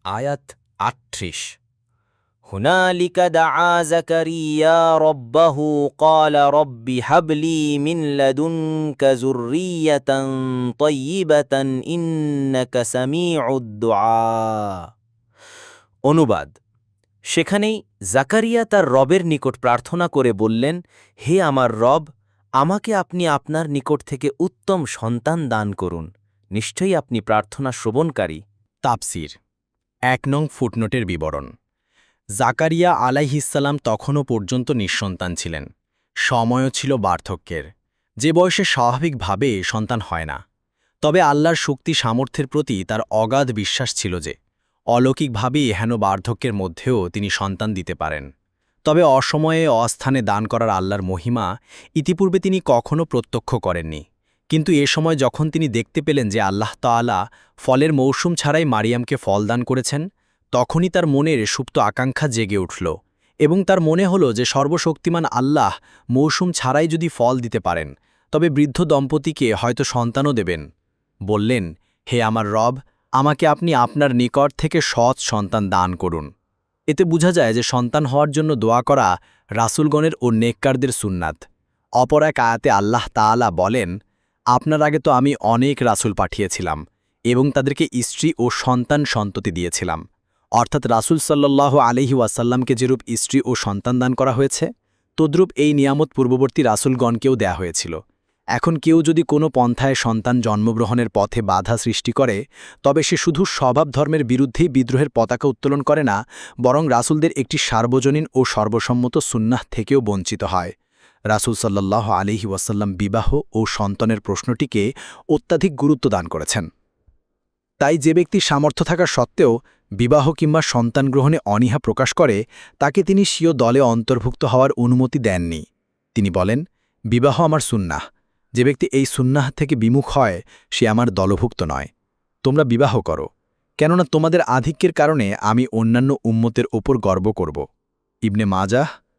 আয়াত ৩৮। হুনালিকা দাআ যাকারিয়া রাব্বাহু ক্বালা রব্বি হাবলি মিন লাদুনকা যুররিয়াতান তাইয়্যিবাতান ইন্নাকা সামিউদ দুআ। অনুবাদ: সেখানেই জাকারিয়া তার রবের নিকট প্রার্থনা করে বললেন, হে আমার রব, আমাকে আপনি আপনার নিকট থেকে উত্তম সন্তান দান করুন। নিশ্চয়ই আপনি প্রার্থনা শ্রবণকারী। তাফসির ১ নং ফুটনোটের বিবরণ। জাকারিয়া আলাইহিসসালাম তখনও পর্যন্ত নিঃসন্তান ছিলেন। সময়ও ছিল বার্ধক্যের, যে বয়সে স্বাভাবিকভাবে সন্তান হয় না। তবে আল্লাহর শক্তি সামর্থ্যের প্রতি তার অগাধ বিশ্বাস ছিল যে অলৌকিকভাবেই হেন বার্ধক্যের মধ্যেও তিনি সন্তান দিতে পারেন। তবে অসময়ে অস্থানে দান করার আল্লাহর মহিমা ইতিপূর্বে তিনি কখনও প্রত্যক্ষ করেননি। কিন্তু এ সময় যখন তিনি দেখতে পেলেন যে আল্লাহ তাআলা ফলের মৌসুম ছাড়াই মারিয়ামকে ফল দান করেছেন, তখনই তার মনের সুপ্ত আকাঙ্ক্ষা জেগে উঠল এবং তার মনে হল যে সর্বশক্তিমান আল্লাহ মৌসুম ছাড়াই যদি ফল দিতে পারেন, তবে বৃদ্ধ দম্পতিকে হয়তো সন্তানও দেবেন। বললেন, হে আমার রব, আমাকে আপনি আপনার নিকট থেকে সৎ সন্তান দান করুন। এতে বোঝা যায় যে সন্তান হওয়ার জন্য দোয়া করা রাসূলগণের ও নেককারদের সুন্নাত। অপর এক আয়াতে আল্লাহ তাআলা বলেন, আপনার আগে তো আমি অনেক রাসূল পাঠিয়েছিলাম এবং তাদেরকে স্ত্রী ও সন্তান সন্ততি দিয়েছিলাম। অর্থাৎ রাসূল সাল্লাল্লাহু আলাইহি ওয়াসাল্লামকে যেরূপ স্ত্রী ও সন্তান দান করা হয়েছে, তদ্রূপ এই নিয়ামত পূর্ববর্তী রাসূলগণকেও দেয়া হয়েছিল। এখন কেউ যদি কোনো পন্থায় সন্তান জন্মগ্রহণের পথে বাধা সৃষ্টি করে, তবে সে শুধু স্বভাব ধর্মের বিরুদ্ধেই বিদ্রোহের পতাকা উত্তোলন করে না, বরং রাসূলদের একটি সার্বজনীন ও সর্বসম্মত সুন্নাহ থেকেও বঞ্চিত হয়। রাসূল সাল্লাল্লাহু আলাইহি ওয়াসাল্লাম বিবাহ ও সন্তানের প্রশ্নটিকে অত্যাধিক গুরুত্ব দান করেছেন। তাই যে ব্যক্তি সামর্থ্য থাকা সত্ত্বেও বিবাহ কিংবা সন্তান গ্রহণে অনীহা প্রকাশ করে, তাকে তিনি স্বীয় দলে অন্তর্ভুক্ত হওয়ার অনুমতি দেননি। তিনি বলেন, বিবাহ আমার সুন্নাহ। যে ব্যক্তি এই সুন্নাহ থেকে বিমুখ হয়, সে আমার দলভুক্ত নয়। তোমরা বিবাহ করো, কেননা তোমাদের আধিক্যের কারণে আমি অন্যান্য উম্মতের ওপর গর্ব করব। ইবনে মাজাহ